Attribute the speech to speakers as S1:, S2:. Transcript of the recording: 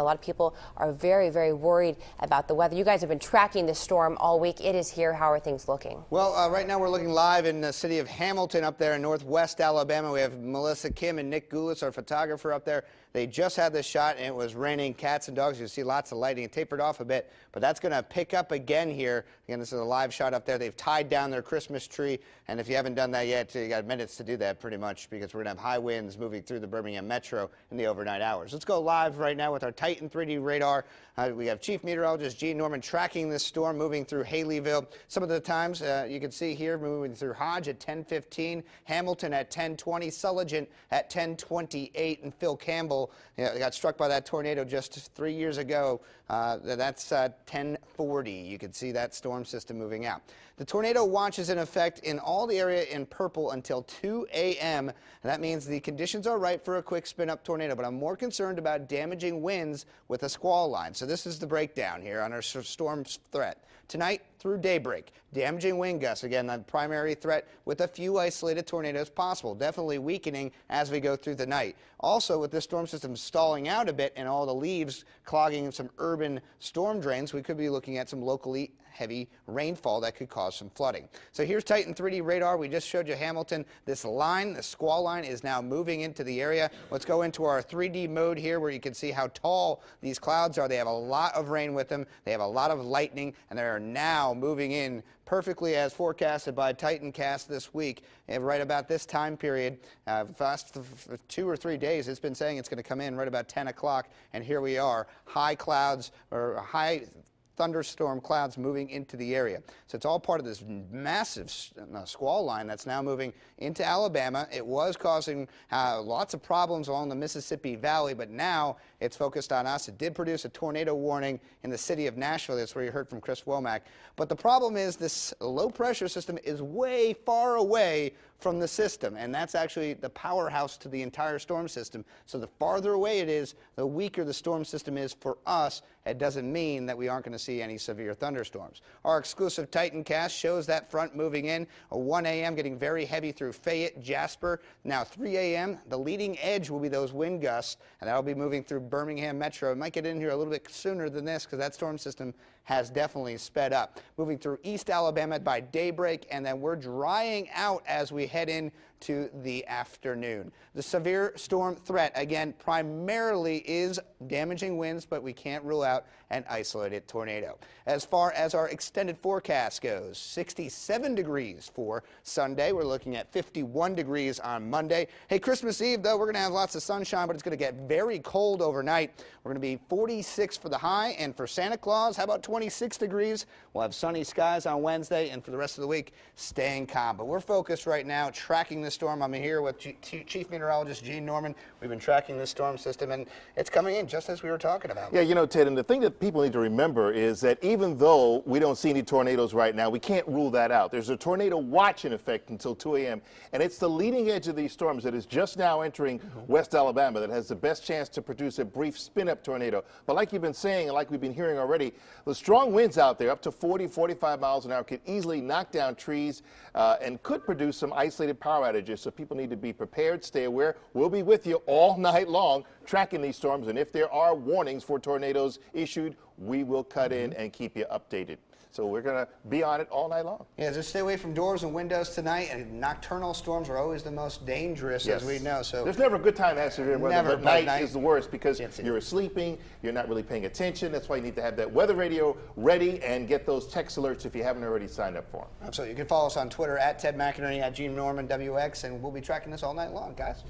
S1: A lot of people are very, very worried about the weather. You guys have been tracking this storm all week. It is here. How are things looking?
S2: Well, right now we're looking live in the city of Hamilton up there in northwest Alabama. We have Melissa Kim and Nick Gulis, our photographer, up there. They just had this shot, and it was raining cats and dogs. You see lots of lightning. It tapered off a bit, but that's going to pick up again here. Again, this is a live shot up there. They've tied down their Christmas tree, and if you haven't done that yet, you got minutes to do that pretty much, because we're going to have high winds moving through the Birmingham metro in the overnight hours. Let's go live right now with our Titan 3D radar. We have Chief Meteorologist Gene Norman tracking this storm moving through Haleyville. Some of the times you can see here moving through Hodge at 10:15, Hamilton at 10:20, Sulligent at 10:28, and Phil Campbell got struck by that tornado just 3 years ago. That's 10:40. You can see that storm system moving out. The tornado watch is in effect in all the area in purple until 2 a.m. And that means the conditions are right for a quick spin-up tornado, but I'm more concerned about damaging winds with a squall line. So this is the breakdown here on our storm threat. Tonight through daybreak, damaging wind gusts, again, the primary threat with a few isolated tornadoes possible, definitely weakening as we go through the night. Also, with this storm system stalling out a bit and all the leaves clogging some urban storm drains, we could be looking at some locally heavy rainfall that could cause some flooding. So here's Titan 3D radar. We just showed you Hamilton. This line, the squall line, is now moving into the area. Let's go into our 3D mode here where you can see how tall these clouds are. They have a lot of rain with them. They have a lot of lightning, and they are now moving in perfectly as forecasted by TitanCast this week. And right about this time period, fast 2 or 3 days, it's been saying it's going to come in right about 10 o'clock, and here we are, high clouds or high thunderstorm clouds moving into the area. So it's all part of this massive squall line that's now moving into Alabama. It was causing lots of problems along the Mississippi Valley, but now it's focused on us. It did produce a tornado warning in the city of Nashville. That's where you heard from Chris Womack. But the problem is this low pressure system is way far away from the system, and that's actually the powerhouse to the entire storm system. So the farther away it is, the weaker the storm system is for us. It doesn't mean that we aren't going to see any severe thunderstorms. Our exclusive TitanCast shows that front moving in. 1 a.m. getting very heavy through Fayette, Jasper. Now 3 a.m. the leading edge will be those wind gusts, and that'll be moving through Birmingham metro. It might get in here a little bit sooner than this because that storm system has definitely sped up. Moving through East Alabama by daybreak, and then we're drying out as we head in to the afternoon. The severe storm threat, again, primarily is damaging winds, but we can't rule out an isolated tornado. As far as our extended forecast goes, 67 degrees for Sunday. We're looking at 51 degrees on Monday. Hey, Christmas Eve, though, we're going to have lots of sunshine, but it's going to get very cold overnight. We're going to be 46 for the high, and for Santa Claus, how about 26 degrees? We'll have sunny skies on Wednesday, and for the rest of the week, staying calm. But we're focused right now tracking the storm. I'm here with Chief Meteorologist Gene Norman. We've been tracking this storm system, and it's coming in just as we were talking about.
S3: Yeah, you know, Ted, and the thing that people need to remember is that even though we don't see any tornadoes right now, we can't rule that out. There's a tornado watch in effect until 2 a.m., and it's the leading edge of these storms that is just now entering West Alabama that has the best chance to produce a brief spin-up tornado. But like you've been saying, and like we've been hearing already, the strong winds out there, up to 40, 45 miles an hour, could easily knock down trees and could produce some isolated power outages. So people need to be prepared, stay aware. We'll be with you all night long tracking these storms, and if there are warnings for tornadoes issued, we will cut in and keep you updated. So we're going to be on it all night long.
S2: Yeah, just stay away from doors and windows tonight. And nocturnal storms are always the most dangerous, as we know. So
S3: there's never a good time to have severe weather, but night is the worst because you're sleeping, you're not really paying attention. That's why you need to have that weather radio ready and get those text alerts if you haven't already signed up for them.
S2: Absolutely. You can follow us on Twitter at Ted McInerney, at Gene Norman WX, and we'll be tracking this all night long, guys.